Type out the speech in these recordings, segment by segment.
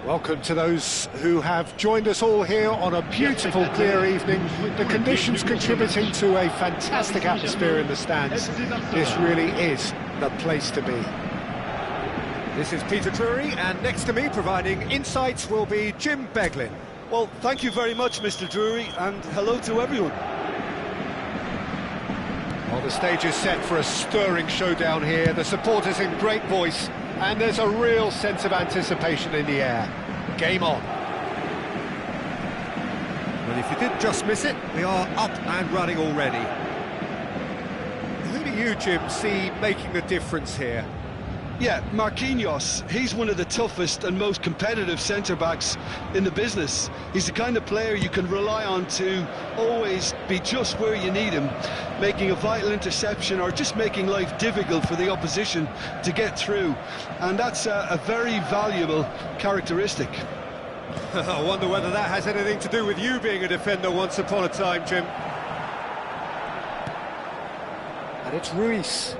Welcome to those who have joined us all here on a beautiful, clear evening. The conditions contributing to a fantastic atmosphere in the stands. This really is the place to be. This is Peter Drury, and next to me, providing insights, will be Jim Beglin. Well, thank you very much, Mr. Drury, and hello to everyone. Well, the stage is set for a stirring showdown here. The supporters in great voice, and there's a real sense of anticipation in the air. Game on. Well, if you did just miss it, we are up and running already. Who do you, Jim, see making the difference here? Yeah, Marquinhos, he's one of the toughest and most competitive centre-backs in the business. He's the kind of player you can rely on to always be just where you need him, making a vital interception or just making life difficult for the opposition to get through. And that's a very valuable characteristic. I wonder whether that has anything to do with you being a defender once upon a time, Jim. And it's Ruiz.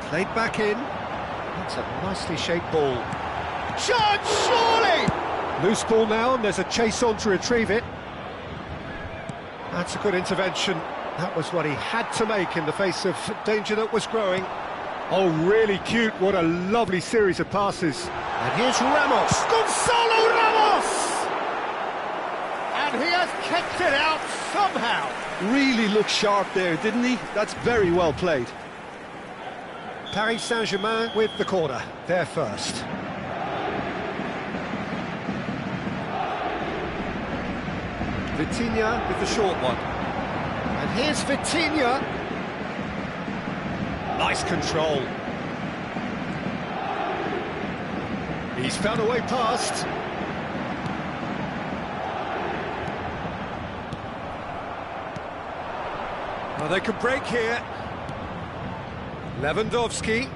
Played back in. That's a nicely shaped ball. Shot, surely! Loose ball now, and there's a chase on to retrieve it. That's a good intervention. That was what he had to make in the face of danger that was growing. Oh, really cute. What a lovely series of passes. And here's Ramos. Gonzalo Ramos! And he has kept it out somehow. Really looked sharp there, didn't he? That's very well played. Paris Saint-Germain with the corner, they're first. Vitinha with the short one. And here's Vitinha. Nice control. He's found a way past. Well, they could break here. Lewandowski.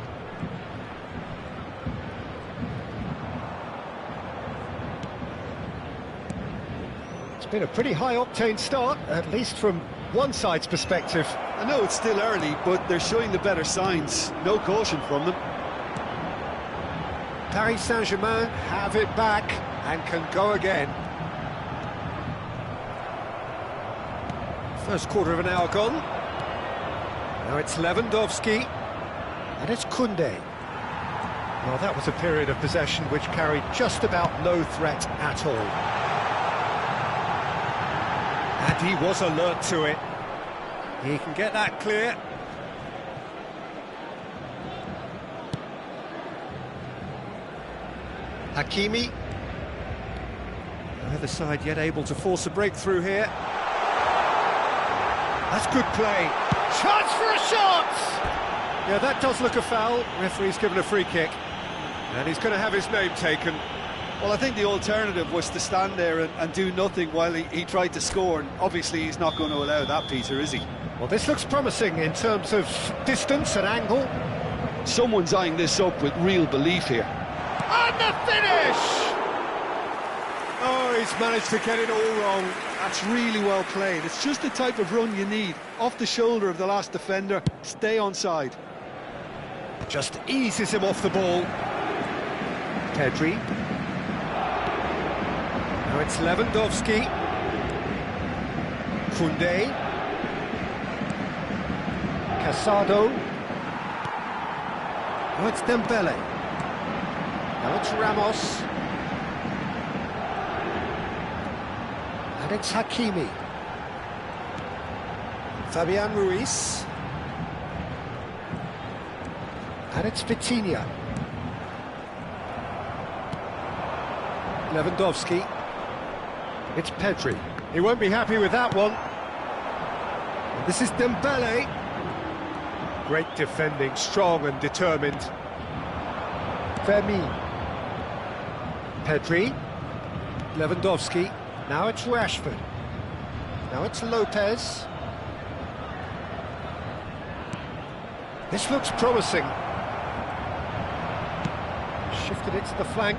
It's been a pretty high-octane start, at least from one side's perspective. I know it's still early, but they're showing the better signs. No caution from them. Paris Saint-Germain have it back and can go again. First quarter of an hour gone. Now it's Lewandowski. And it's Koundé. Well, that was a period of possession which carried just about no threat at all. And he was alert to it. He can get that clear. Hakimi. Neither side yet able to force a breakthrough here. That's good play. Chance for a shot! Yeah, that does look a foul. Referee's given a free kick. And he's going to have his name taken. Well, I think the alternative was to stand there and do nothing while he tried to score. And obviously, he's not going to allow that, Peter, is he? Well, this looks promising in terms of distance and angle. Someone's eyeing this up with real belief here. And the finish! Oh, he's managed to get it all wrong. That's really well played. It's just the type of run you need. Off the shoulder of the last defender, stay onside. Just eases him off the ball. Pedri. Now it's Lewandowski. Koundé. Casado. Now it's Dembele. Now it's Ramos. And it's Hakimi. Fabian Ruiz. And it's Vitinha. Lewandowski. It's Pedri. He won't be happy with that one. This is Dembele. Great defending, strong and determined. Fermi. Pedri. Lewandowski. Now it's Rashford. Now it's Lopez. This looks promising. Shifted it to the flank.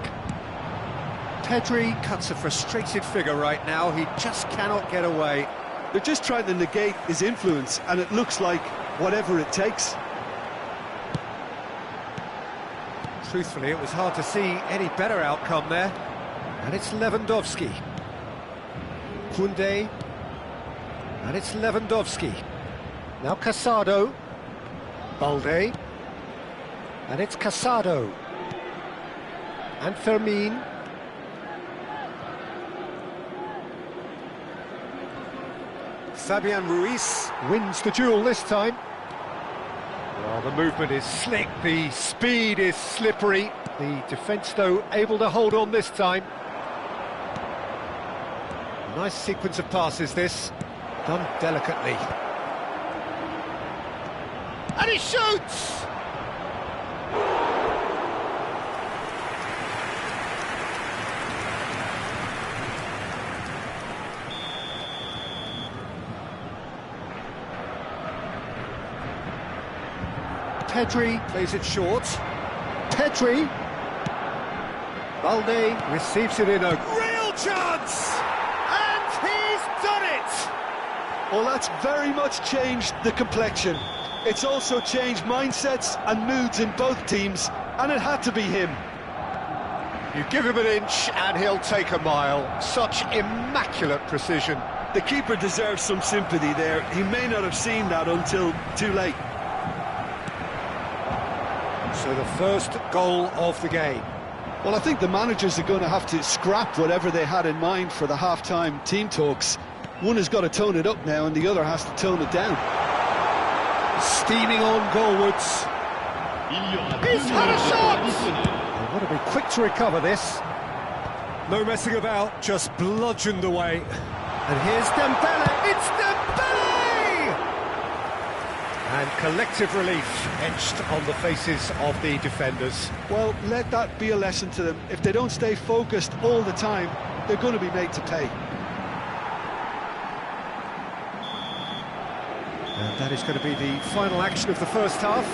Pedri cuts a frustrated figure right now. He just cannot get away. They're just trying to negate his influence, and it looks like whatever it takes. truthfully, it was hard to see any better outcome there. And it's Lewandowski. Koundé. And it's Lewandowski. Now Casado. Balde. And it's Casado. And Fermin. Fabian Ruiz wins the duel this time. Well, the movement is slick, the speed is slippery. The defence, though, able to hold on this time. Nice sequence of passes, this. Done delicately. And he shoots! Pedri plays it short. Pedri. Balde receives it in a real chance! And he's done it! Well, that's very much changed the complexion. It's also changed mindsets and moods in both teams, and it had to be him. You give him an inch and he'll take a mile. Such immaculate precision. The keeper deserves some sympathy there. He may not have seen that until too late. So the first goal of the game. Well, I think the managers are going to have to scrap whatever they had in mind for the half-time team talks. One has got to tone it up now and the other has to tone it down. Steaming on goalwards. He's had a shot! They've got to be quick to recover this. No messing about, just bludgeoned away. And here's Dembele, it's Dembele! And collective relief etched on the faces of the defenders. Well, let that be a lesson to them. If they don't stay focused all the time, they're going to be made to pay. And that is going to be the final action of the first half.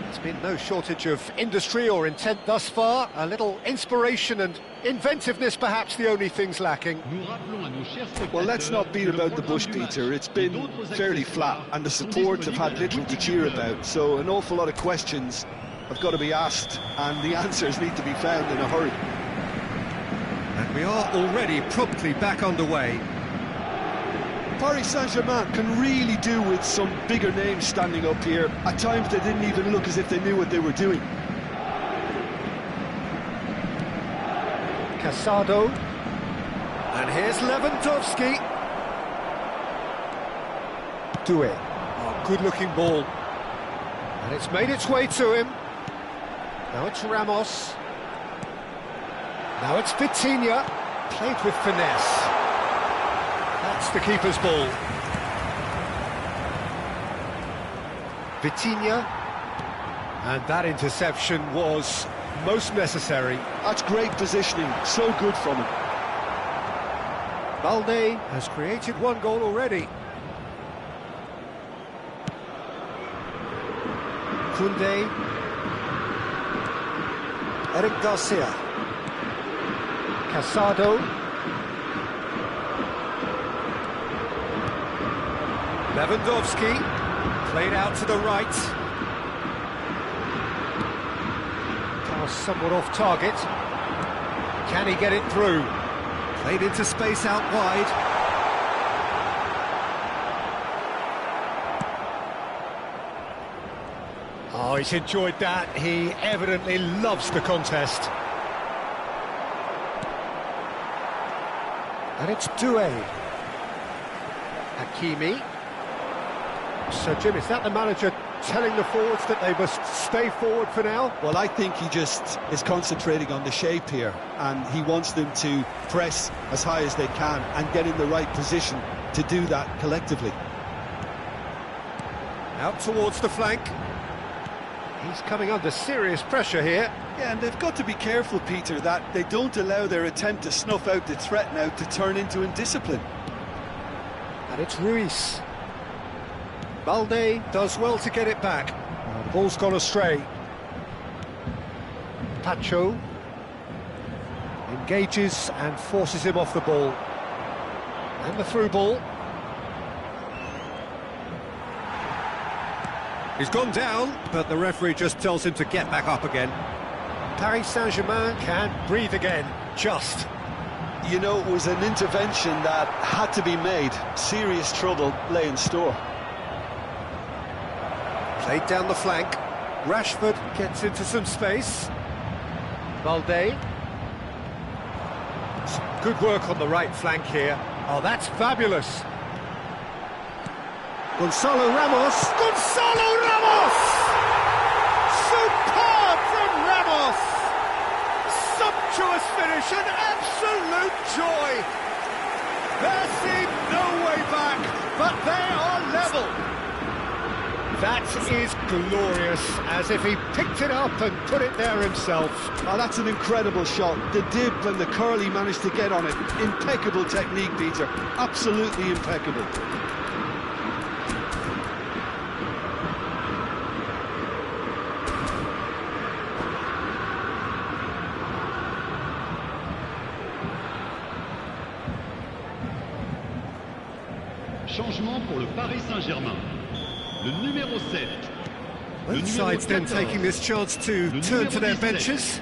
There's been no shortage of industry or intent thus far. A little inspiration and inventiveness, perhaps the only things lacking. Well, let's not beat about the bush, Peter. It's been fairly flat, and the support have had little to cheer about. So an awful lot of questions have got to be asked, and the answers need to be found in a hurry. And we are already promptly back underway. Paris Saint-Germain can really do with some bigger names standing up here. At times they didn't even look as if they knew what they were doing. Casado. And here's Lewandowski. Doué. Oh, good-looking ball. And it's made its way to him. Now it's Ramos. Now it's Vitinha. Played with finesse. That's the keeper's ball. Vitinha. And that interception was most necessary. That's great positioning, so good from him. Balde has created one goal already. Koundé. Eric Garcia. Casado. Lewandowski, played out to the right. Pass somewhat off target. Can he get it through? Played into space out wide. Oh, he's enjoyed that. He evidently loves the contest. And it's Doué. Hakimi. So, Jim, is that the manager telling the forwards that they must stay forward for now? Well, I think he just is concentrating on the shape here, and he wants them to press as high as they can and get in the right position to do that collectively. Out towards the flank. He's coming under serious pressure here. Yeah, and they've got to be careful, Peter, that they don't allow their attempt to snuff out the threat now to turn into indiscipline. And it's Ruiz. Balde does well to get it back. Oh, the ball's gone astray. Pacho engages and forces him off the ball. And the through ball. He's gone down, but the referee just tells him to get back up again. Paris Saint-Germain can breathe again, just. You know, it was an intervention that had to be made. Serious trouble lay in store. Played down the flank. Rashford gets into some space. Valde. Some good work on the right flank here. Oh, that's fabulous. Gonzalo Ramos. Gonzalo Ramos! Superb from Ramos! Sumptuous finish, an absolute joy. There seemed no way back, but they are level. That is glorious, as if he picked it up and put it there himself. Oh, that's an incredible shot. The dip and the curl he managed to get on it. Impeccable technique, Peter. Absolutely impeccable. Changement pour le Paris Saint-Germain. Le numéro 7. Both sides then taking this chance to turn to their benches.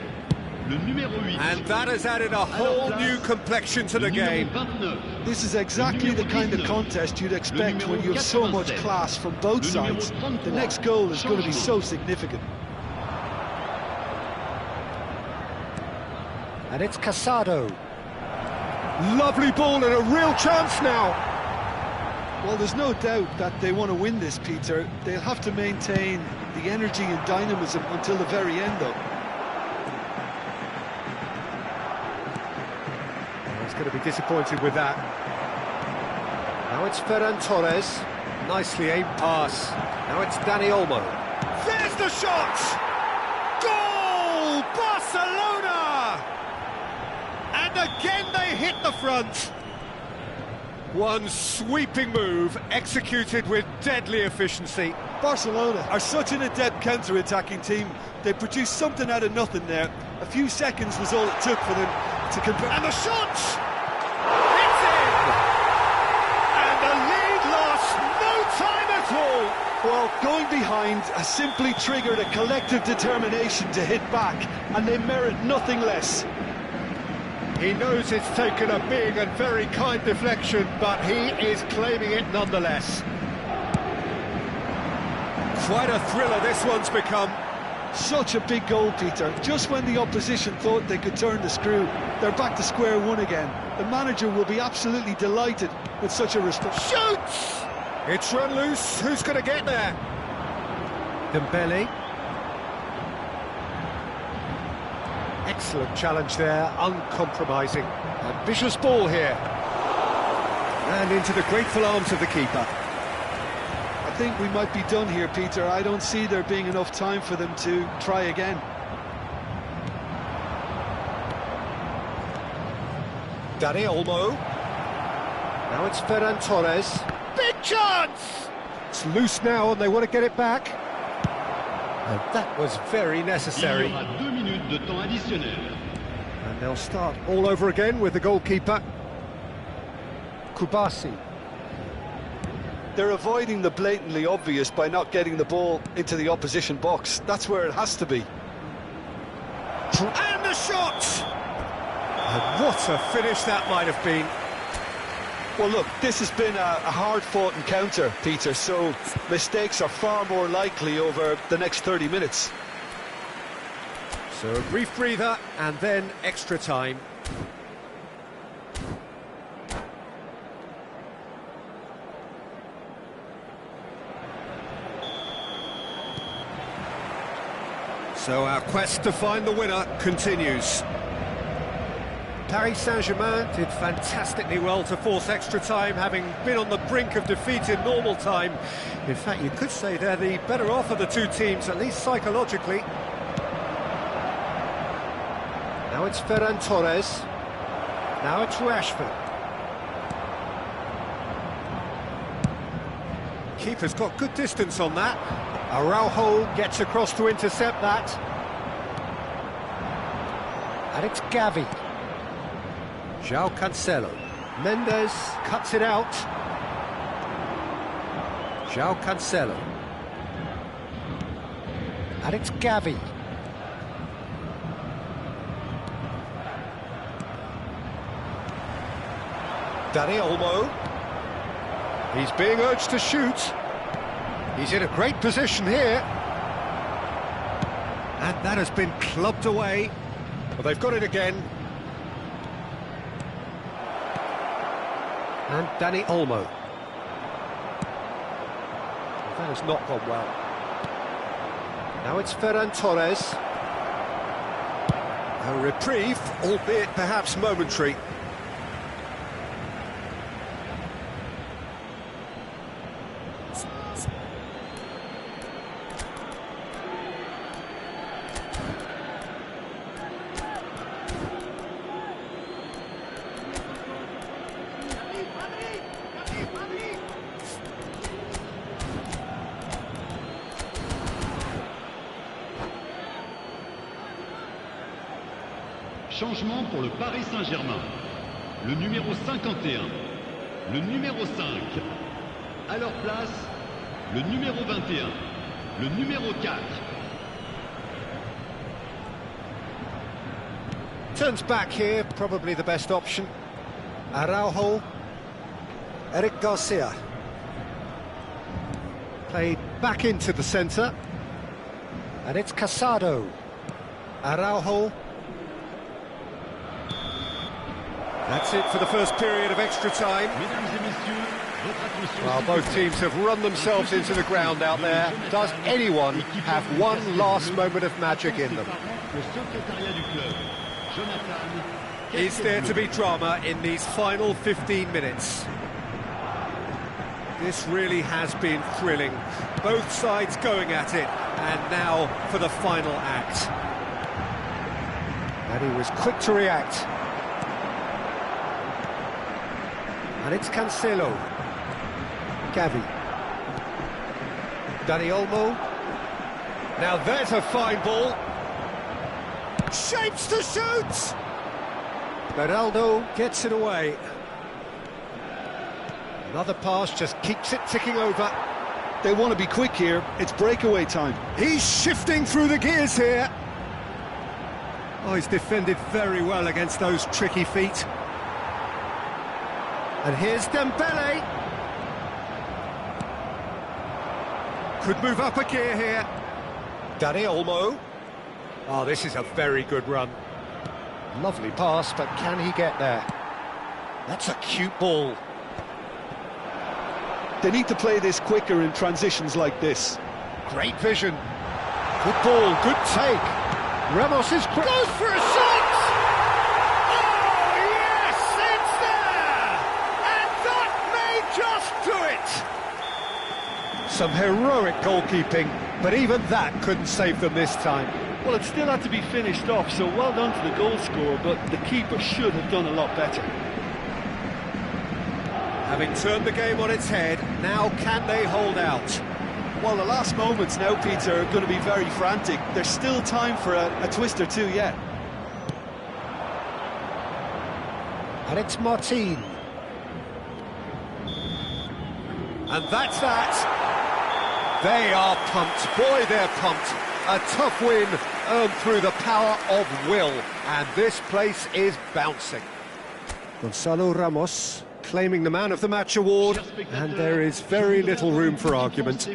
Le numéro 8. And that has added a whole new complexion to the game. This is exactly the kind of contest you'd expect when you have so much class from both sides. The next goal is going to be so significant. And it's Casado. Lovely ball and a real chance now. Well, there's no doubt that they want to win this, Peter. They'll have to maintain the energy and dynamism until the very end, though. Well, he's going to be disappointed with that. Now it's Ferran Torres. Nicely aimed pass. Now it's Dani Olmo. There's the shot! Goal! Barcelona! And again they hit the front. One sweeping move, executed with deadly efficiency. Barcelona are such an adept counter-attacking team. They produced something out of nothing there. A few seconds was all it took for them to convert. And the shot! It's in! And the lead lost no time at all. Well, going behind has simply triggered a collective determination to hit back, and they merit nothing less. He knows it's taken a big and very kind deflection, but he is claiming it nonetheless. Quite a thriller this one's become. Such a big goal, Peter. Just when the opposition thought they could turn the screw, they're back to square one again. The manager will be absolutely delighted with such a response. Shoots! It's run loose. Who's going to get there? Dembele. Excellent challenge there, uncompromising. Ambitious ball here. And into the grateful arms of the keeper. I think we might be done here, Peter. I don't see there being enough time for them to try again. Dani Olmo. Now it's Ferran Torres. Big chance! It's loose now and they want to get it back. And that was very necessary. Il y aura 2 minutes de temps additionnel. And they'll start all over again with the goalkeeper. Kubasi. They're avoiding the blatantly obvious by not getting the ball into the opposition box. That's where it has to be. And the shot! And what a finish that might have been. Well, look, this has been a hard-fought encounter, Peter, so mistakes are far more likely over the next 30 minutes. So a brief breather and then extra time. So our quest to find the winner continues. Paris Saint-Germain did fantastically well to force extra time, having been on the brink of defeat in normal time. In fact, you could say they're the better off of the two teams, at least psychologically. Now it's Ferran Torres. Now it's Rashford. Keeper's got good distance on that. Araujo gets across to intercept that. And it's Gavi. João Cancelo. Mendes cuts it out. João Cancelo. And it's Gavi. Dani Olmo. He's being urged to shoot. He's in a great position here. And that has been clubbed away. Well, they've got it again. And Dani Olmo. That has not gone well. Now it's Ferran Torres. A reprieve, albeit perhaps momentary. Changement pour le Paris Saint-Germain. Le numéro 51, le numéro 5. À leur place, le numéro 21, le numéro 4. Turns back here, probably the best option. Araujo. Eric Garcia. Played back into the centre. And it's Casado. Araujo. That's it for the first period of extra time. Well, both teams have run themselves into the ground out there. Does anyone have one last moment of magic in them? Is there to be drama in these final 15 minutes? This really has been thrilling. Both sides going at it, and now for the final act. And he was quick to react. And it's Cancelo. Gavi. Dani Olmo. Now there's a fine ball. Shapes to shoot! Beraldo gets it away. Another pass just keeps it ticking over. They want to be quick here. It's breakaway time. He's shifting through the gears here. Oh, he's defended very well against those tricky feet. And here's Dembele. Could move up a gear here. Dani Olmo. Oh, this is a very good run. Lovely pass, but can he get there? That's a cute ball. They need to play this quicker in transitions like this. Great vision. Good ball, good take. Ramos is... goes for a shot! Oh, yes, it's there! And that may just do it! Some heroic goalkeeping, but even that couldn't save them this time. Well, it still had to be finished off, so well done to the goal scorer, but the keeper should have done a lot better. Having turned the game on its head, now can they hold out? Well, the last moments now, Peter, are going to be very frantic. There's still time for a twist or two yet. And it's Martin. And that's that. They are pumped. Boy, they're pumped. A tough win earned through the power of will. And this place is bouncing. Gonzalo Ramos claiming the Man of the Match award, and there is very little room for argument.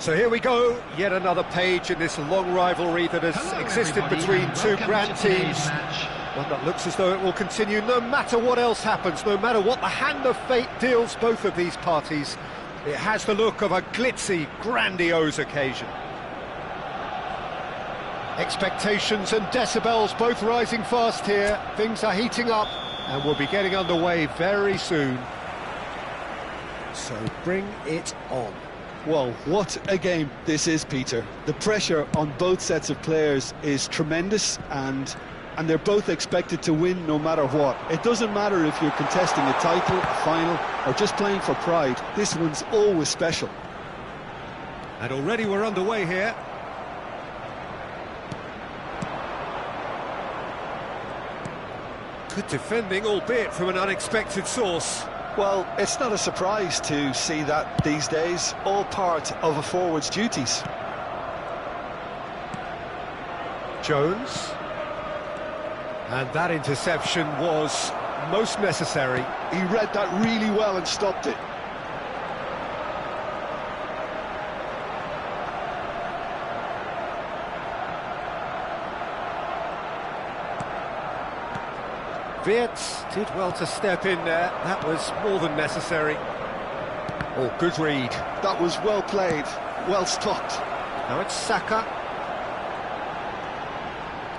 So here we go, yet another page in this long rivalry that has existed between two grand teams. One that looks as though it will continue no matter what else happens, no matter what the hand of fate deals both of these parties. It has the look of a glitzy, grandiose occasion. Expectations and decibels both rising fast here. Things are heating up and we'll be getting underway very soon. So bring it on. Well, what a game this is, Peter. The pressure on both sets of players is tremendous, and they're both expected to win no matter what. It doesn't matter if you're contesting a title, a final, or just playing for pride. This one's always special. And already we're underway here. Good defending, albeit from an unexpected source. Well, it's not a surprise to see that these days, all part of a forward's duties. Jones. And that interception was most necessary. He read that really well and stopped it. Binz did well to step in there. That was more than necessary. Oh, good read. That was well played, well stopped. Now it's Saka.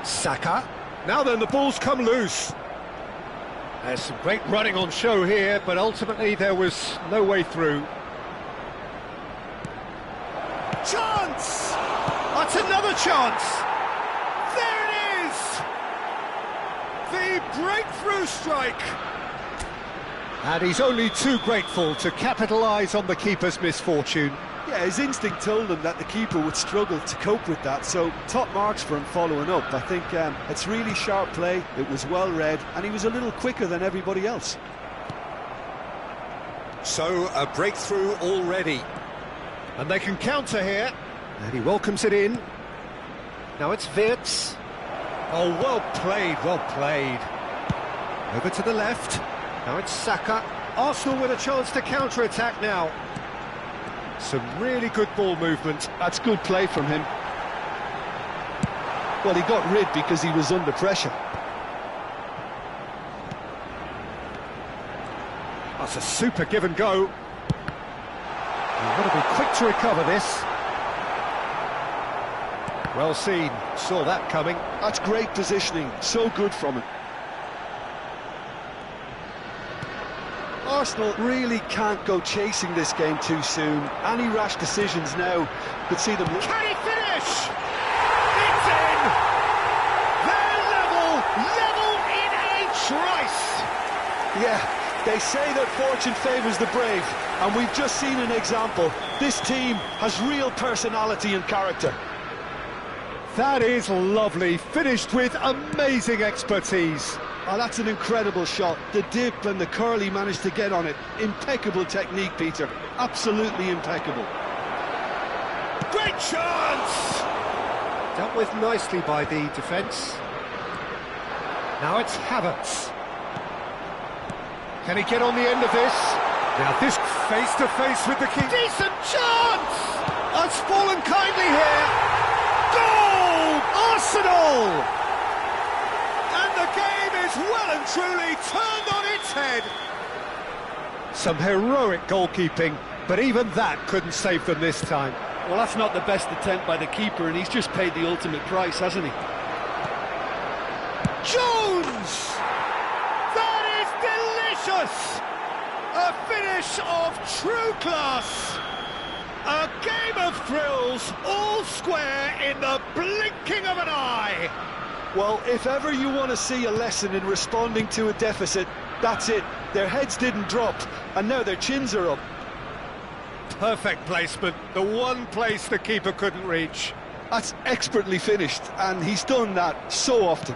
Saka. Now then, the ball's come loose. There's some great running on show here, but ultimately there was no way through. Chance! That's another chance! There it is! The breakthrough strike! And he's only too grateful to capitalise on the keeper's misfortune. Yeah, his instinct told him that the keeper would struggle to cope with that, so top marks for him following up. I think it's really sharp play, it was well read, and he was a little quicker than everybody else. So, a breakthrough already. And they can counter here. And he welcomes it in. Now it's Binz. Oh, well played, well played. Over to the left. Now it's Saka. Arsenal with a chance to counter-attack now. Some really good ball movement. That's good play from him. Well, he got rid because he was under pressure. That's a super give and go. You've got to be quick to recover this. Well seen, saw that coming. That's great positioning, so good from him. Arsenal really can't go chasing this game too soon. Any rash decisions now could see them... Can he finish? It's in! They're level in a trice! Yeah, they say that fortune favours the brave, and we've just seen an example. This team has real personality and character. That is lovely, finished with amazing expertise. Oh, that's an incredible shot. The dip and the curl he managed to get on it. Impeccable technique, Peter. Absolutely impeccable. Great chance! Dealt with nicely by the defence. Now it's Havertz. Can he get on the end of this? Now this face-to-face with the keeper. Decent chance! That's fallen kindly here. Goal! Arsenal! And the game is well and truly turned on its head. Some heroic goalkeeping, but even that couldn't save them this time. Well, that's not the best attempt by the keeper, and he's just paid the ultimate price, hasn't he? Jones! That is delicious! A finish of true class! A game of thrills, all square in the blinking of an eye! Well, if ever you want to see a lesson in responding to a deficit, that's it. Their heads didn't drop, and now their chins are up. Perfect placement, the one place the keeper couldn't reach. That's expertly finished, and he's done that so often.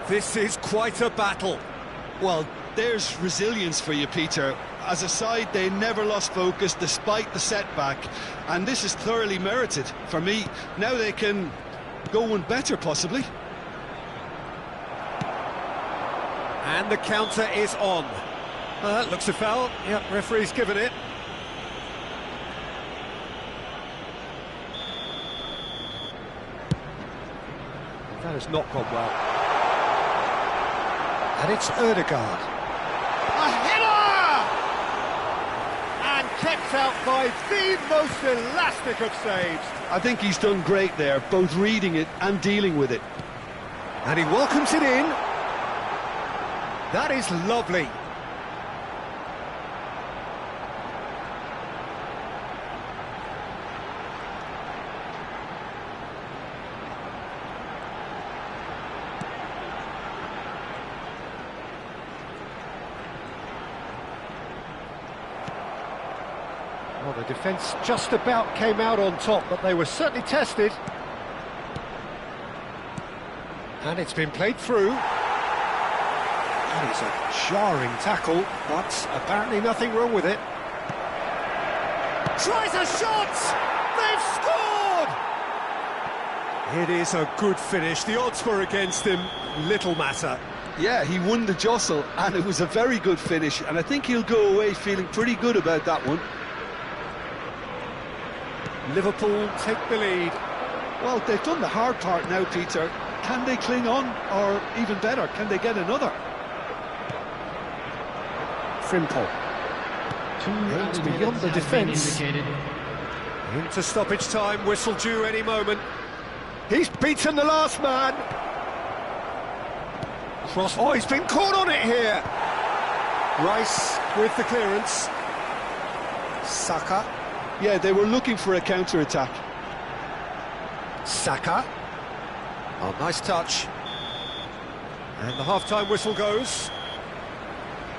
This is quite a battle. Well, there's resilience for you, Peter. As a side, they never lost focus despite the setback, and this is thoroughly merited for me. Now they can go one better, possibly. And the counter is on. Looks a foul. Yep, referee's given it. That has not gone well. And it's Ødegaard. A header! And kept out by the most elastic of saves. I think he's done great there, both reading it and dealing with it. And he welcomes it in. That is lovely. Well, the defence just about came out on top, but they were certainly tested. And it's been played through. That is a jarring tackle, but apparently nothing wrong with it. Tries a shot! They've scored! It is a good finish. The odds were against him. Little matter. Yeah, he won the jostle, and it was a very good finish, and I think he'll go away feeling pretty good about that one. Liverpool take the lead. Well, they've done the hard part now, Peter. Can they cling on, or even better, can they get another? Frimpong. It's beyond the defence. Into stoppage time, whistle due any moment. He's beaten the last man. Cross. Oh, he's been caught on it here. Rice with the clearance. Saka. Yeah, they were looking for a counter-attack. Saka. Oh, nice touch. And the half-time whistle goes.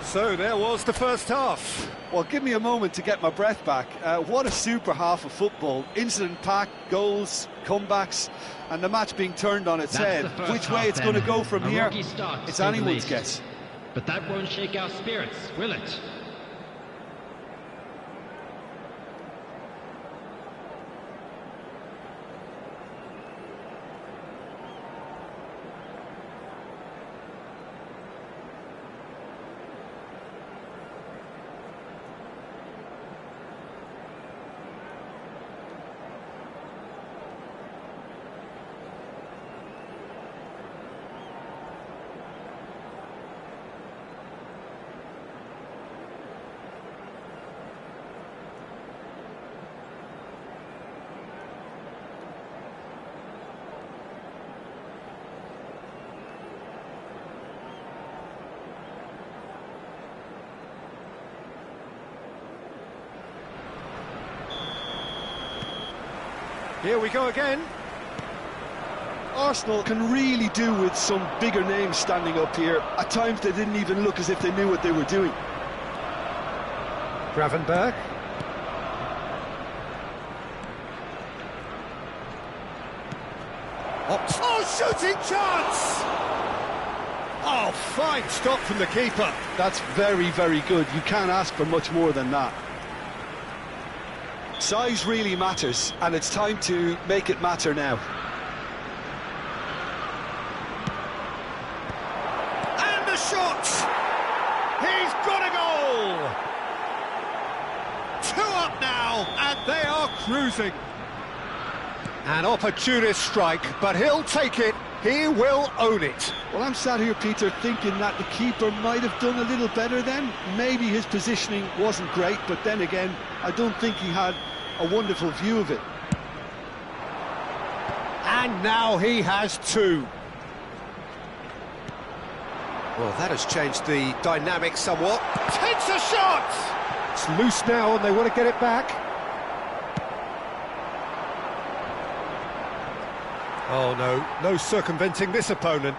So there was the first half. Well, give me a moment to get my breath back. What a super half of football. Incident-packed, goals, comebacks, and the match being turned on its head. Which way it's going to go from here, it's anyone's guess. But that won't shake our spirits, will it? Here we go again. Arsenal can really do with some bigger names standing up here. At times they didn't even look as if they knew what they were doing. Gravenberg. Oh, shooting chance! Oh, fine stop from the keeper. That's very, very good. You can't ask for much more than that. Size really matters, and it's time to make it matter now. And the shot! He's got a goal! 2 up now, and they are cruising. An opportunist strike, but he'll take it. He will own it. Well, I'm sat here, Peter, thinking that the keeper might have done a little better then. Maybe his positioning wasn't great, but then again, I don't think he had a wonderful view of it. And now he has two. Well, that has changed the dynamic somewhat. Takes a shot! It's loose now and they want to get it back. Oh no, no circumventing this opponent.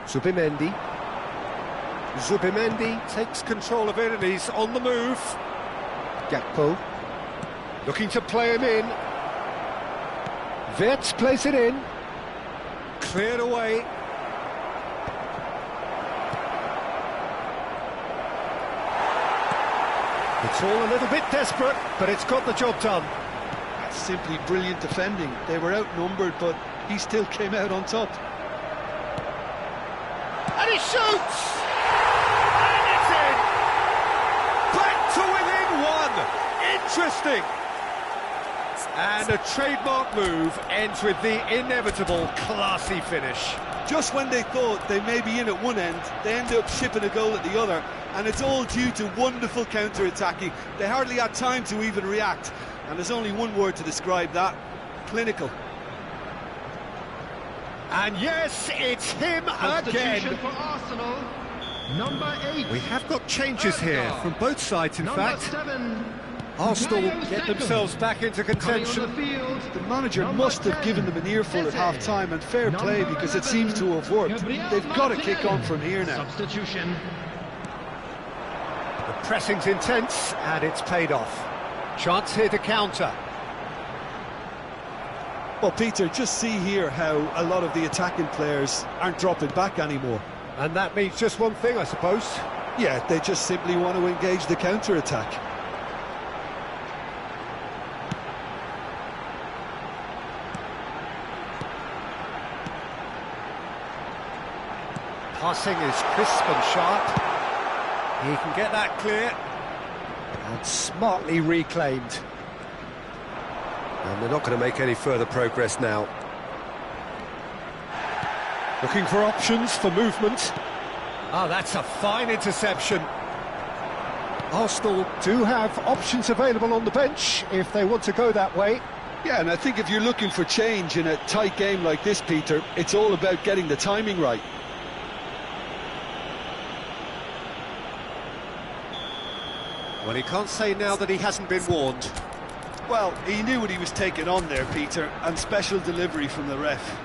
Zubimendi takes control of it and he's on the move. Gakpo looking to play him in. Wirtz plays it in. Cleared away. It's all a little bit desperate, but it's got the job done. That's simply brilliant defending. They were outnumbered, but he still came out on top. And he shoots! And it's in! Back to within one! Interesting! And a trademark move ends with the inevitable classy finish. Just when they thought they may be in at one end, they end up shipping a goal at the other, and it's all due to wonderful counter-attacking. They hardly had time to even react, and there's only one word to describe that: clinical. And yes, it's him again. For Arsenal, number 8. We have got changes here from both sides, in fact. 7. Arsenal get themselves back into contention. The manager must have given them an earful at half-time, and fair play, because it seems to have worked. They've got to kick on from here now. Substitution. The pressing's intense, and it's paid off. Chance here to counter. Well, Peter, just see here how a lot of the attacking players aren't dropping back anymore. And that means just one thing, I suppose. Yeah, they just simply want to engage the counter-attack. Passing is crisp and sharp. He can get that clear. And smartly reclaimed. And they're not going to make any further progress now. Looking for options for movement. Ah, that's a fine interception. Arsenal do have options available on the bench if they want to go that way. Yeah, and I think if you're looking for change in a tight game like this, Peter, it's all about getting the timing right. Well, he can't say now that he hasn't been warned. Well, he knew what he was taking on there, Peter, and special delivery from the ref.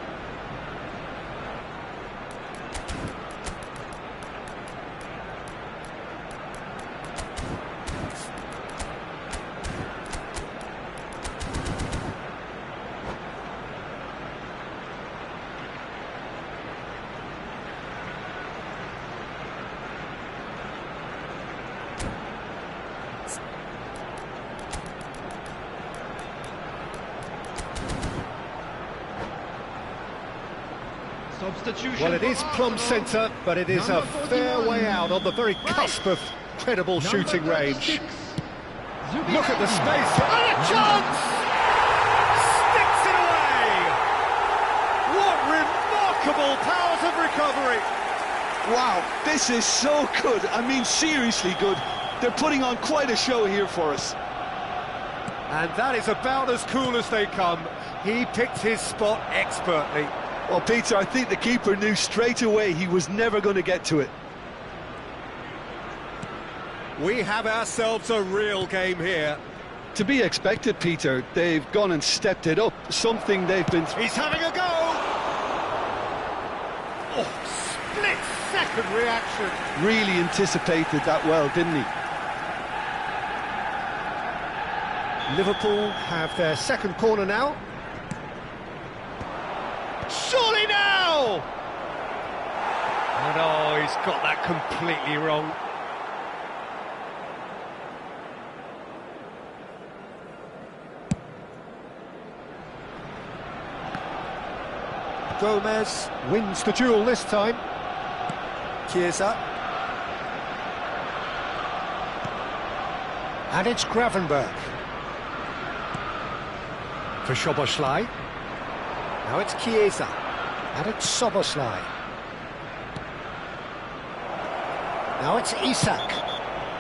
Substitution. Well, it is plumb centre, but it is a fair way out on the very cusp of credible shooting range. Look at the space, and a chance! Sticks it away! What remarkable powers of recovery! Wow, this is so good. I mean, seriously good. They're putting on quite a show here for us. And that is about as cool as they come. He picked his spot expertly. Well, Peter, I think the keeper knew straight away he was never going to get to it. We have ourselves a real game here. To be expected, Peter. They've gone and stepped it up, something they've been... He's having a go! Oh, split-second reaction. Really anticipated that well, didn't he? Liverpool have their second corner now. Surely now! And oh, he's got that completely wrong. Gomez wins the duel this time. Chiesa. And it's Gravenberch. For Szoboszlai. Now it's Chiesa. And it's Szoboszlai. Now it's Isak.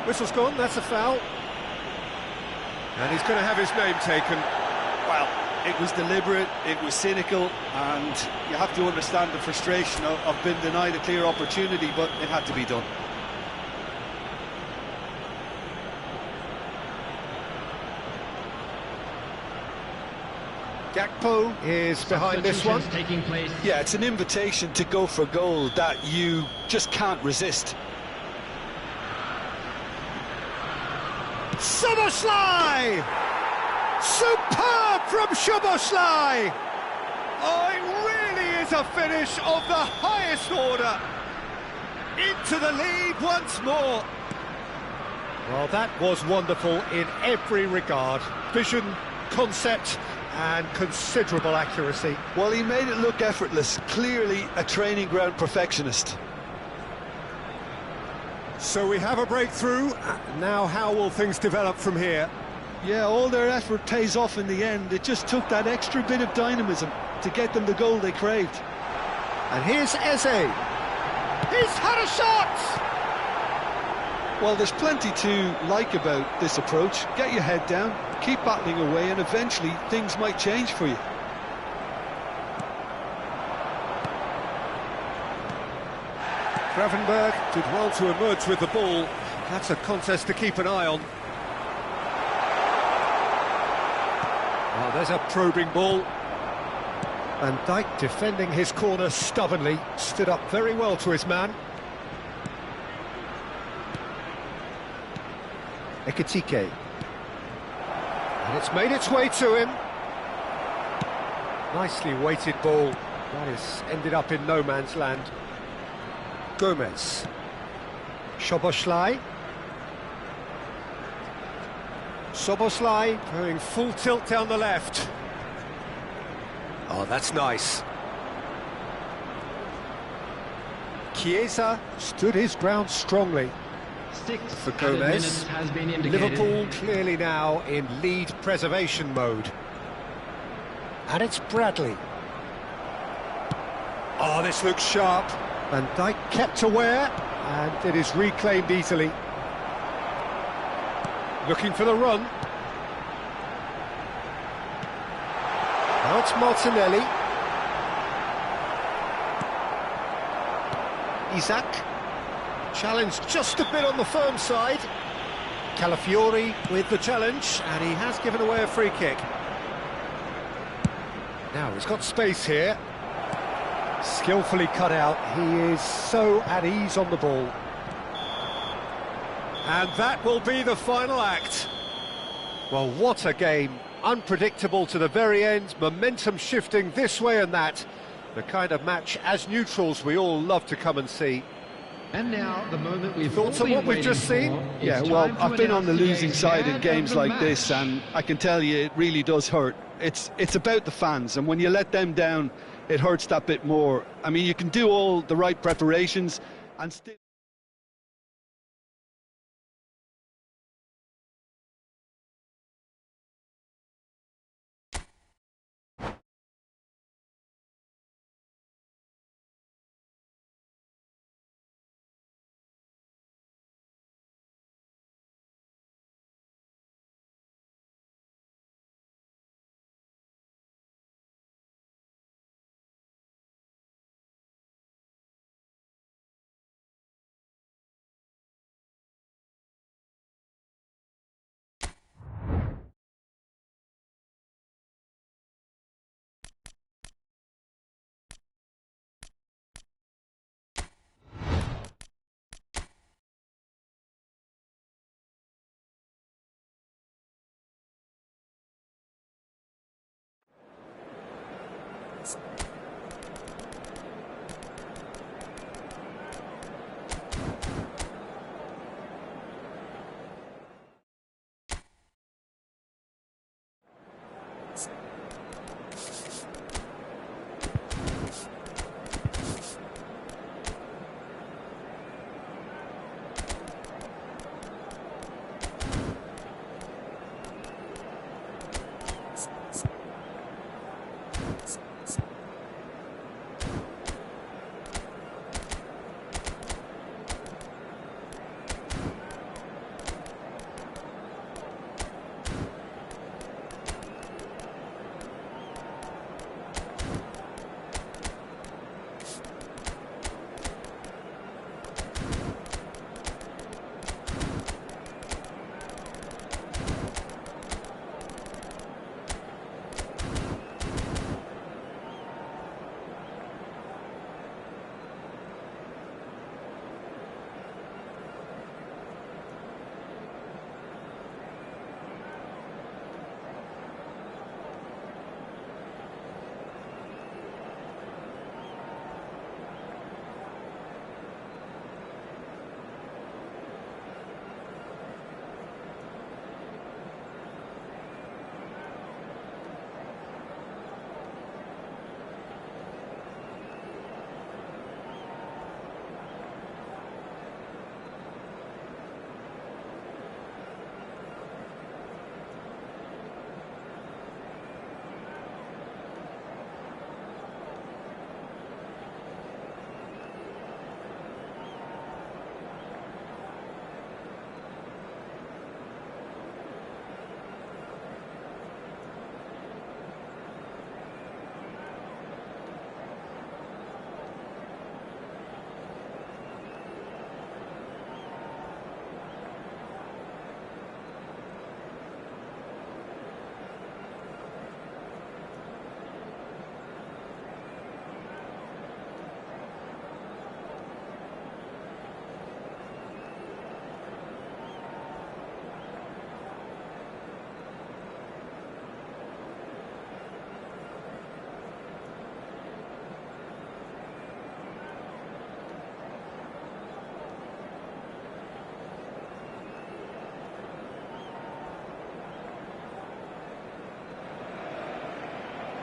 Whistle's gone, that's a foul. And he's going to have his name taken. Well, It was deliberate, it was cynical, and you have to understand the frustration of being denied a clear opportunity, but it had to be done. Gakpo is behind this one. Taking place. Yeah, it's an invitation to go for goal that you just can't resist. Szoboszlai! Superb from Szoboszlai! Oh, it really is a finish of the highest order. Into the lead once more. Well, that was wonderful in every regard. Vision, concept, and considerable accuracy. Well, he made it look effortless, clearly a training ground perfectionist. So we have a breakthrough. Now how will things develop from here? Yeah, all their effort pays off in the end. It just took that extra bit of dynamism to get them the goal they craved. And here's Eze. He's had a shot! Well, there's plenty to like about this approach. Get your head down, keep battling away, and eventually things might change for you. Gravenberg did well to emerge with the ball. That's a contest to keep an eye on. Oh, there's a probing ball. Van Dijk defending his corner stubbornly, stood up very well to his man. Ekitike. And it's made its way to him. Nicely weighted ball. That has ended up in no man's land. Gomez. Szoboszlai. Szoboszlai going full tilt down the left. Oh, that's nice. Chiesa stood his ground strongly. 6 For added Gomez. minutes has been indicated. Liverpool clearly now in lead preservation mode. And it's Bradley. Oh, this looks sharp. Van Dijk kept aware, and it is reclaimed easily. Looking for the run. Now it's Martinelli. Isak. Challenge just a bit on the firm side. Calafiori with the challenge, and he has given away a free kick. Now he's got space here. Skillfully cut out. He is so at ease on the ball. And that will be the final act. Well, what a game. Unpredictable to the very end. Momentum shifting this way and that. The kind of match, as neutrals, we all love to come and see. And now, the moment we've Thoughts all on been what we've waiting just seen? for. Yeah, It's well, time to I've been on the announce losing side in man games of the like this, match. and I can tell you it really does hurt. It's about the fans, and when you let them down, it hurts that bit more. I mean, you can do all the right preparations and still...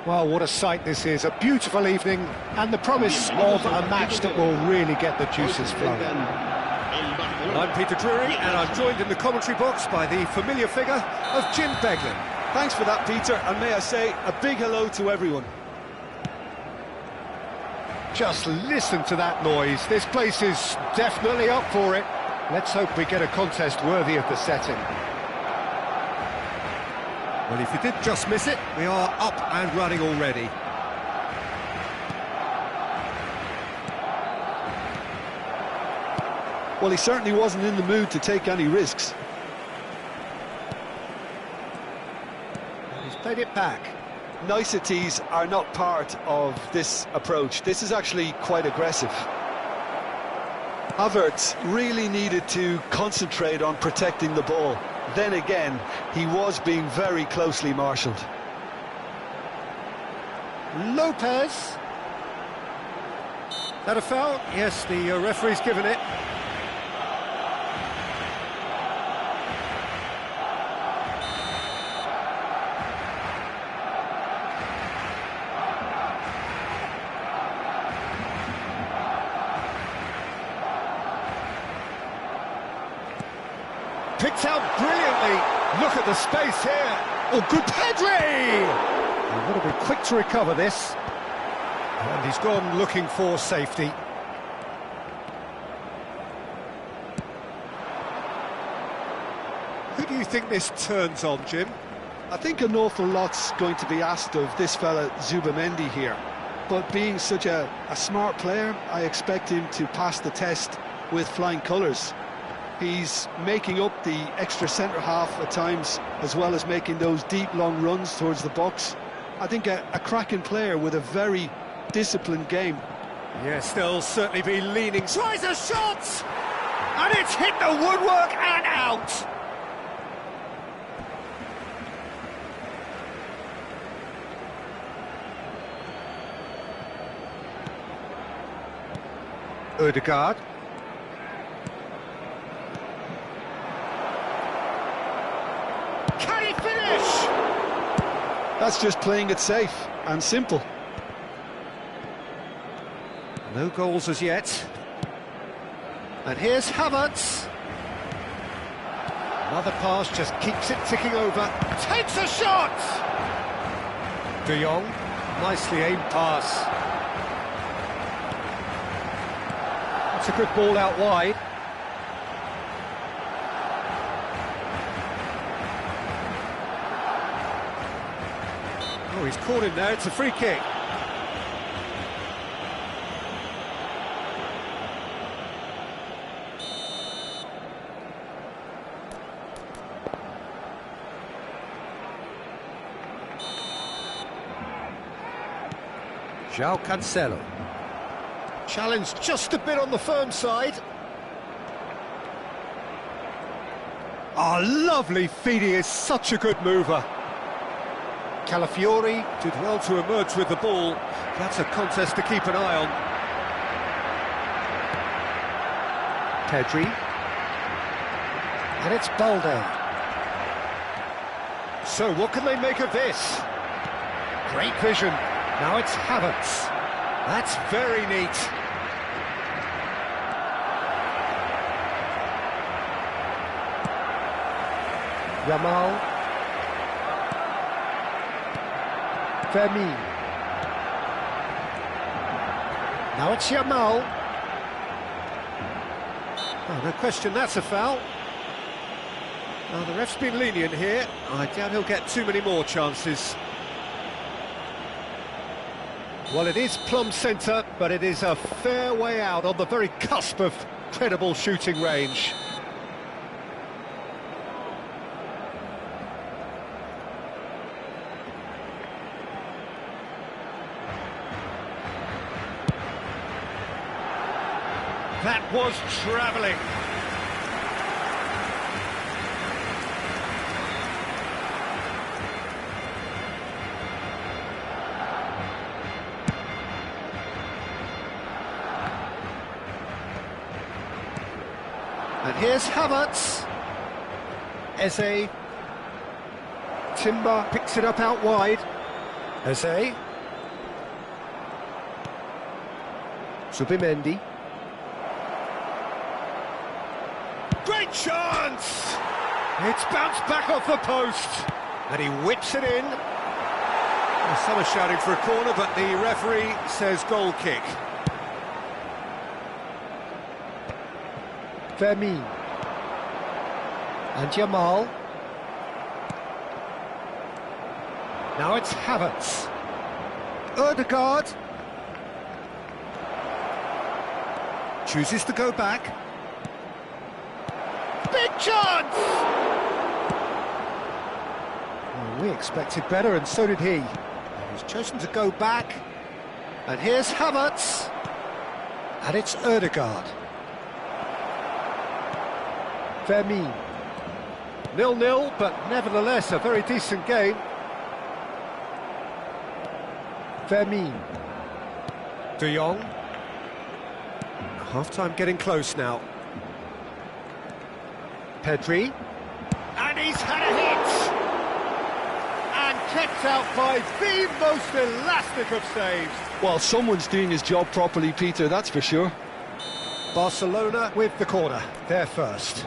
Well, what a sight this is. A beautiful evening and the promise of a match that will really get the juices flowing. I'm Peter Drury, and I'm joined in the commentary box by the familiar figure of Jim Beglin. Thanks for that, Peter, and may I say a big hello to everyone. Just listen to that noise. This place is definitely up for it. Let's hope we get a contest worthy of the setting. Well, if you did just miss it, we are up and running already. Well, he certainly wasn't in the mood to take any risks. He's played it back. Niceties are not part of this approach. This is actually quite aggressive. Havertz really needed to concentrate on protecting the ball. Then again, he was being very closely marshalled. Lopez. That a foul? Yes, the referee's given it. Picked out brilliantly. Look at the space here. Oh, good Pedri! He's got to be quick to recover this. And he's gone looking for safety. Who do you think this turns on, Jim? I think an awful lot's going to be asked of this fella Zubamendi here. But being such a smart player, I expect him to pass the test with flying colours. He's making up the extra centre-half at times, as well as making those deep, long runs towards the box. I think a cracking player with a very disciplined game. Yes, they'll certainly be leaning. Tries a shot! And it's hit the woodwork and out! Ødegaard. Can he finish? That's just playing it safe and simple. No goals as yet. And here's Havertz. Another pass just keeps it ticking over. Takes a shot! De Jong. Nicely aimed pass. That's a good ball out wide. Oh, he's caught him there, it's a free kick. João Cancelo. Challenge just a bit on the firm side. Oh, lovely feed. He is such a good mover. Calafiori Did well to emerge with the ball. That's a contest to keep an eye on. Pedri. And it's Balde. So what can they make of this? Great vision. Now it's Havertz. That's very neat. Yamal. Fermi. Now it's Yamal. Oh, no question, that's a foul. Now, the ref's been lenient here. I doubt he'll get too many more chances. Well, it is plumb centre, but it is a fair way out on the very cusp of credible shooting range. That was travelling. And here's Havertz. Eze. Timber picks it up out wide. Eze. Zubimendi. Great chance! It's bounced back off the post, and he whips it in. Well, some are shouting for a corner, but the referee says goal kick. Vermin. And Jamal. Now it's Havertz. Ødegaard. Chooses to go back. Big chance! Well, we expected better, and so did he. He's chosen to go back. And here's Havertz. And it's Ødegaard. Vermin. 0-0, but nevertheless a very decent game. Vermin. De Jong. Half-time getting close now. Pedri. And he's had a hit! And kept out by the most elastic of saves. Well, someone's doing his job properly, Peter, that's for sure. Barcelona with the corner, they're first.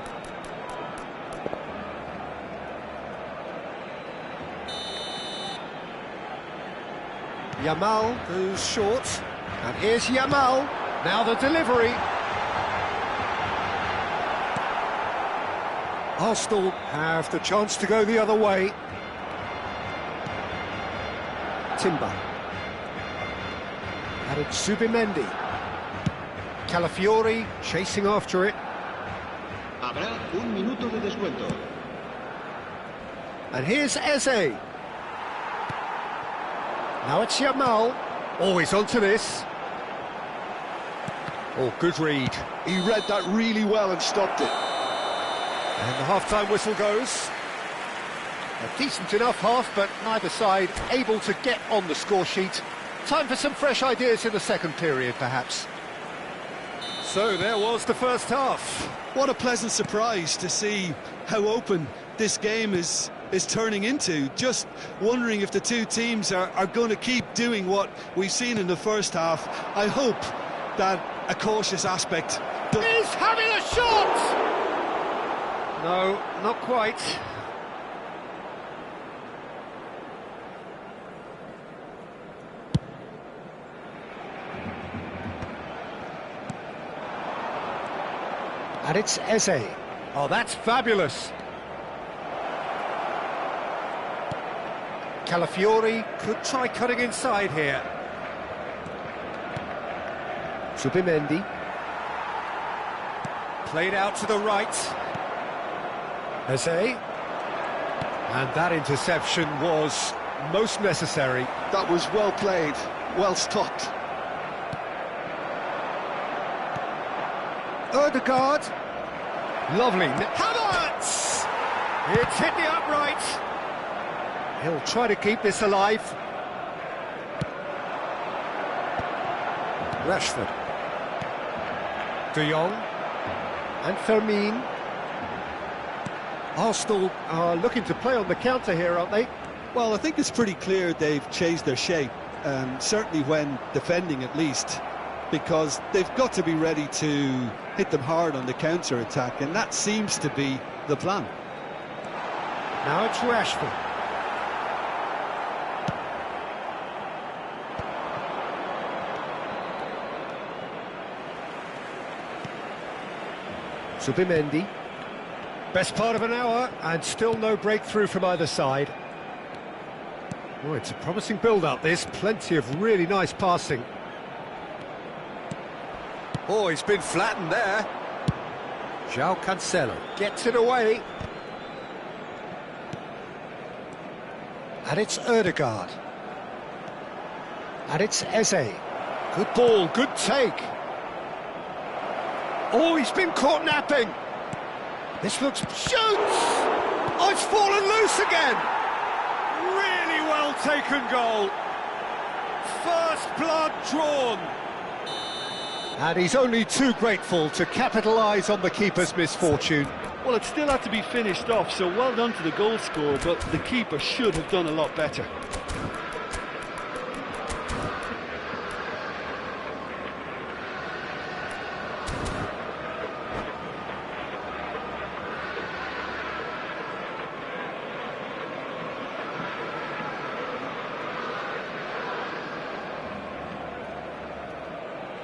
Yamal goes short, and here's Yamal. Now the delivery. Arsenal have the chance to go the other way. Timber. And it's Zubimendi. Calafiori chasing after it. Habrá un minuto de descuento. And here's Eze. Now it's Yamal. Always onto this. Oh, good read. He read that really well and stopped it. And the half-time whistle goes. A decent enough half, but neither side able to get on the score sheet. Time for some fresh ideas in the second period, perhaps. So there was the first half. What a pleasant surprise to see how open this game is turning into. Just wondering if the two teams are going to keep doing what we've seen in the first half. I hope that a cautious aspect... He's having a shot! No, not quite. And it's Eze. Oh, that's fabulous. Calafiori could try cutting inside here. Zubimendi. Played out to the right. Eze. And that interception was most necessary. That was well played, well stopped. Ødegaard. Lovely. Havertz! It's hit the upright. He'll try to keep this alive. Rashford. De Jong. And Fermin. Arsenal are looking to play on the counter here, aren't they? Well, I think it's pretty clear they've changed their shape, certainly when defending at least, because they've got to be ready to hit them hard on the counter-attack, and that seems to be the plan. Now it's Rashford. Zubimendi. Best part of an hour, and still no breakthrough from either side. Oh, it's a promising build-up, this. Plenty of really nice passing. Oh, he's been flattened there. João Cancelo gets it away. And it's Ødegaard. And it's Eze. Good ball, good take. Oh, he's been caught napping. This looks... Shoots! Oh, it's fallen loose again! Really well taken goal. First blood drawn. And he's only too grateful to capitalise on the keeper's misfortune. Well, it still had to be finished off, so well done to the goal scorer, but the keeper should have done a lot better.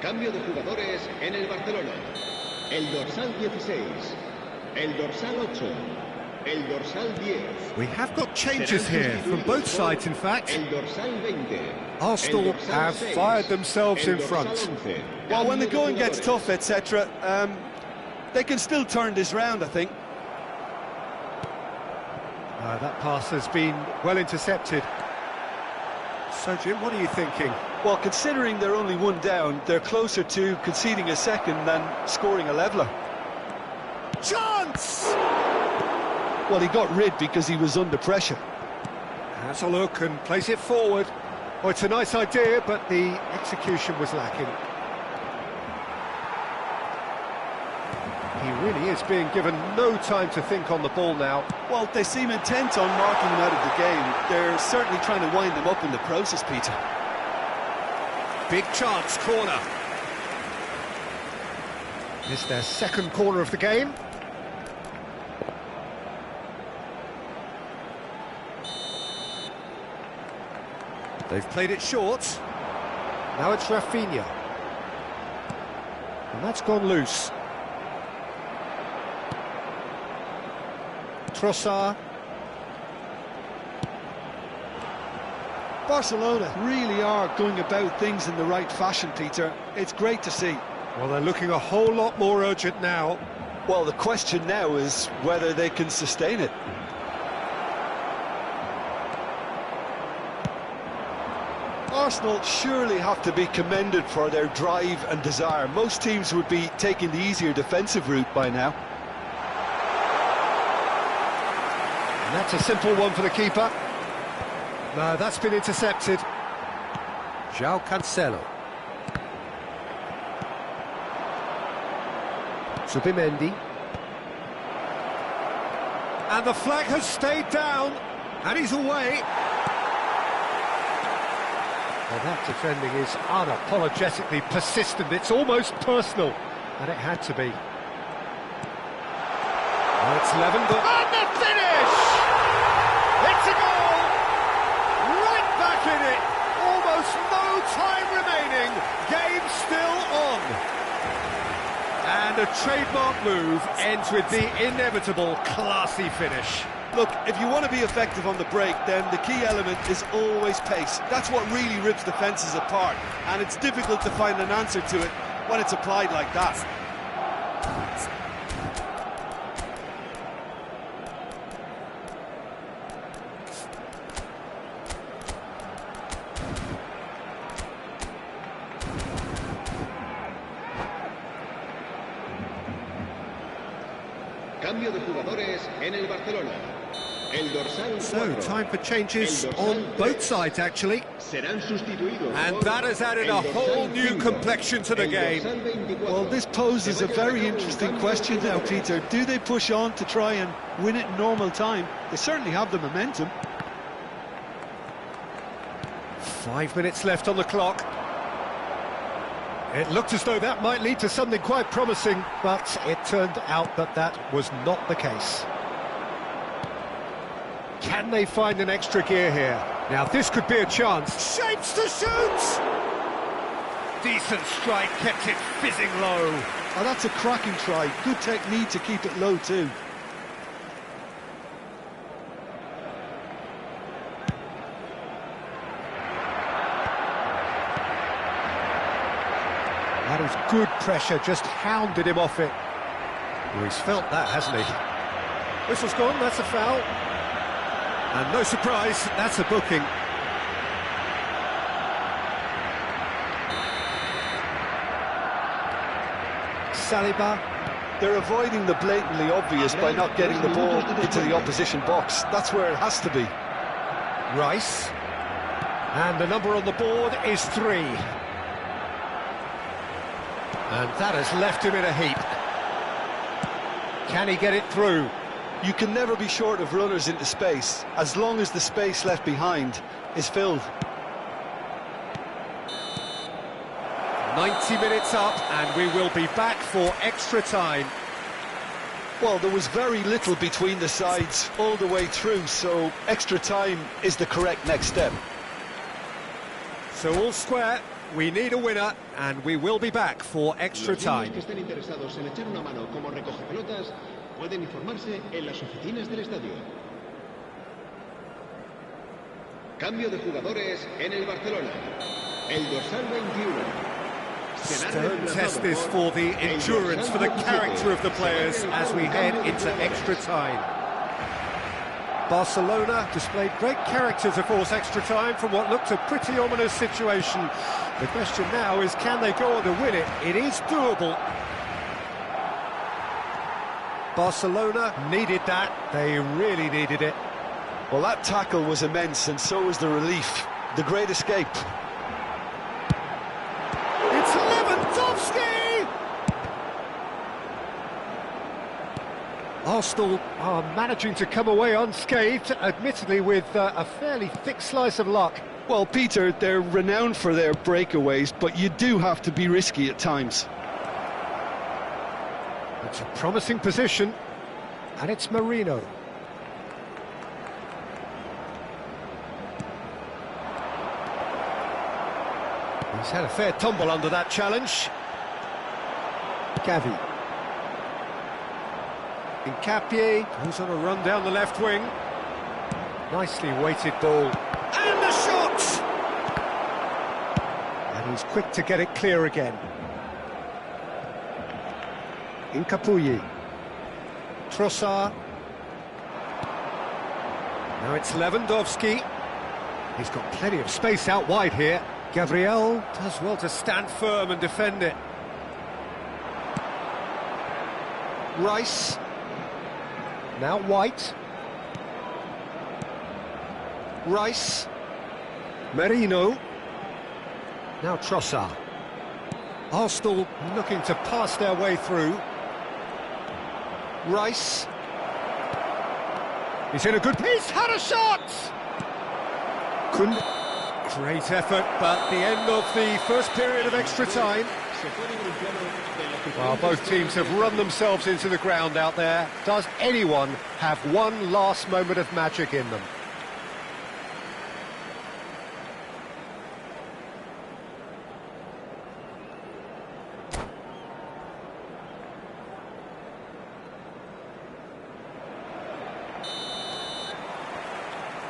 Cambio de jugadores en el Barcelona. El dorsal 16, el dorsal 8, el dorsal 10. We have got changes here from both sides, in fact. El dorsal 20. Arsenal have fired themselves in front. Well, when the going gets tough, etc., they can still turn this round, I think. That pass has been well intercepted. So, Jim, what are you thinking? Well, considering they're only one down, they're closer to conceding a second than scoring a leveller. Chance! Well, he got rid because he was under pressure. Has a look and plays it forward. Oh, it's a nice idea, but the execution was lacking. He really is being given no time to think on the ball now. Well, they seem intent on marking him out of the game. They're certainly trying to wind them up in the process, Peter. Big chance, corner. It's their second corner of the game. They've played it short. Now it's Rafinha. And that's gone loose. Trossard. Barcelona really are going about things in the right fashion, Peter. It's great to see. Well, they're looking a whole lot more urgent now. Well, the question now is whether they can sustain it. Arsenal surely have to be commended for their drive and desire. Most teams would be taking the easier defensive route by now. And that's a simple one for the keeper. No, that's been intercepted. João Cancelo. Zubimendi. And the flag has stayed down, and he's away. Well, that defending is unapologetically persistent. It's almost personal, and it had to be. Well, it's Levin, but... And the finish! It's a goal! Right back in it! Almost no time remaining. Game still on. And a trademark move ends with the inevitable classy finish. Look, if you want to be effective on the break, then the key element is always pace. That's what really rips defences apart, and it's difficult to find an answer to it when it's applied like that. Cambio de jugadores en el Barcelona. El dorsal So, 4. time for changes on both sides, actually. Serán sustituidos And por that has added a el whole dorsal new 5, complexion to the el game. dorsal 24. Well, this poses a very interesting question now, Peter. Do they push on to try and win it in normal time? They certainly have the momentum. 5 minutes left on the clock. It looked as though that might lead to something quite promising, but it turned out that that was not the case. Can they find an extra gear here? Now this could be a chance. Shapes to shoot! Decent strike, kept it fizzing low. Oh, that's a cracking try. Good technique to keep it low too. That is good pressure, just hounded him off it. Well, he's felt that, hasn't he? Whistle's gone, that's a foul. And no surprise, that's a booking. Saliba. They're avoiding the blatantly obvious by not getting the ball into the opposition box. That's where it has to be. Rice. And the number on the board is 3. And that has left him in a heap. Can he get it through? You can never be short of runners into space, as long as the space left behind is filled. 90 minutes up, and we will be back for extra time. Well, there was very little between the sides all the way through, so extra time is the correct next step. So all square, we need a winner, and we will be back for extra Los niños time. que estén interesados en echar una mano como recogepelotas pueden informarse en las oficinas del estadio. Cambio de jugadores en el Barcelona. El dorsal 21. Don't test this for the endurance, for the character of the players as we head into extra time. Barcelona displayed great character to force extra time from what looked a pretty ominous situation. The question now is, can they go on to win it? It is doable. Barcelona needed that. They really needed it. Well, that tackle was immense, and so was the relief. The great escape. It's Lewandowski! Arsenal are managing to come away unscathed, admittedly with a fairly thick slice of luck. Well, Peter, they're renowned for their breakaways, but you do have to be risky at times. It's a promising position, and it's Marino. He's had a fair tumble under that challenge. Gavi. Hincapié, who's on a run down the left wing. Nicely weighted ball. And the shot! And he's quick to get it clear again. Hincapié. Trossard. Now it's Lewandowski. He's got plenty of space out wide here. Gabriel Does well to stand firm and defend it. Rice. Now White. Rice. Merino. Now Trossard. Arsenal looking to pass their way through. Rice. He's in a good piece, had a shot! Couldn't. Great effort, but the end of the first period of extra time. Well, both teams have run themselves into the ground out there. Does anyone have one last moment of magic in them?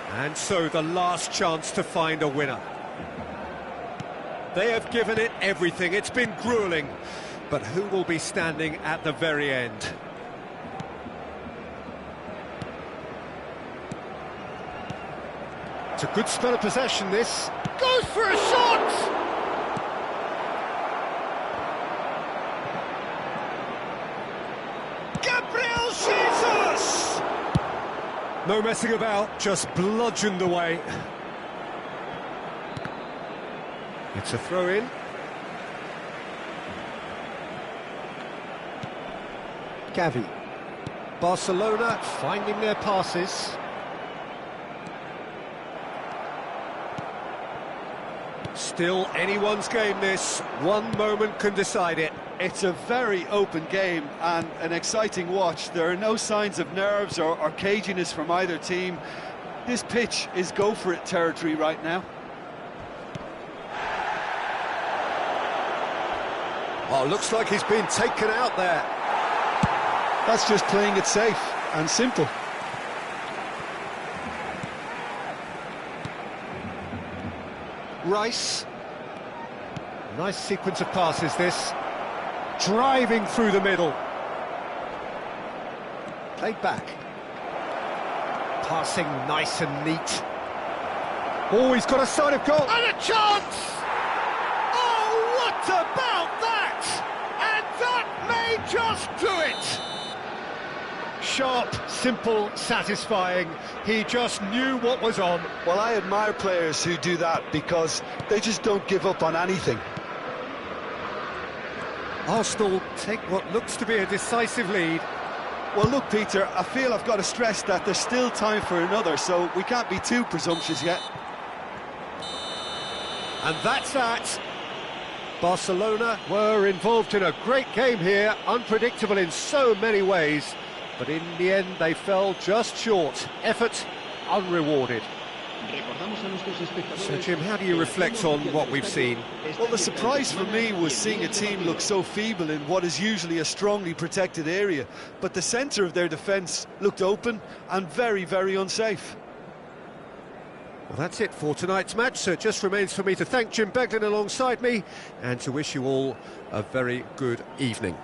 And so the last chance to find a winner. They have given it everything. It's been gruelling. But who will be standing at the very end? It's a good spell of possession, this. Goes for a shot! Gabriel Jesus! No messing about, just bludgeoned away. It's a throw-in. Gavi. Barcelona finding their passes. Still anyone's game, this. One moment can decide it. It's a very open game and an exciting watch. There are no signs of nerves or caginess from either team. This pitch is go-for-it territory right now. Oh, looks like he's been taken out there. That's just playing it safe and simple. Rice. Nice sequence of passes, this. Driving through the middle. Played back. Passing nice and neat. Oh, he's got a side of goal. And a chance! Oh, what about that? And that may just do it! Sharp, simple, satisfying. He just knew what was on. Well, I admire players who do that because they just don't give up on anything. Arsenal take what looks to be a decisive lead. Well, look, Peter, I feel I've got to stress that there's still time for another, so we can't be too presumptuous yet. And that's that. Barcelona were involved in a great game here, unpredictable in so many ways, but in the end they fell just short. Effort unrewarded. So, Jim, how do you reflect on what we've seen? Well, the surprise for me was seeing a team look so feeble in what is usually a strongly protected area. But the centre of their defence looked open and very, very unsafe. Well, that's it for tonight's match, so it just remains for me to thank Jim Beglin alongside me and to wish you all a very good evening.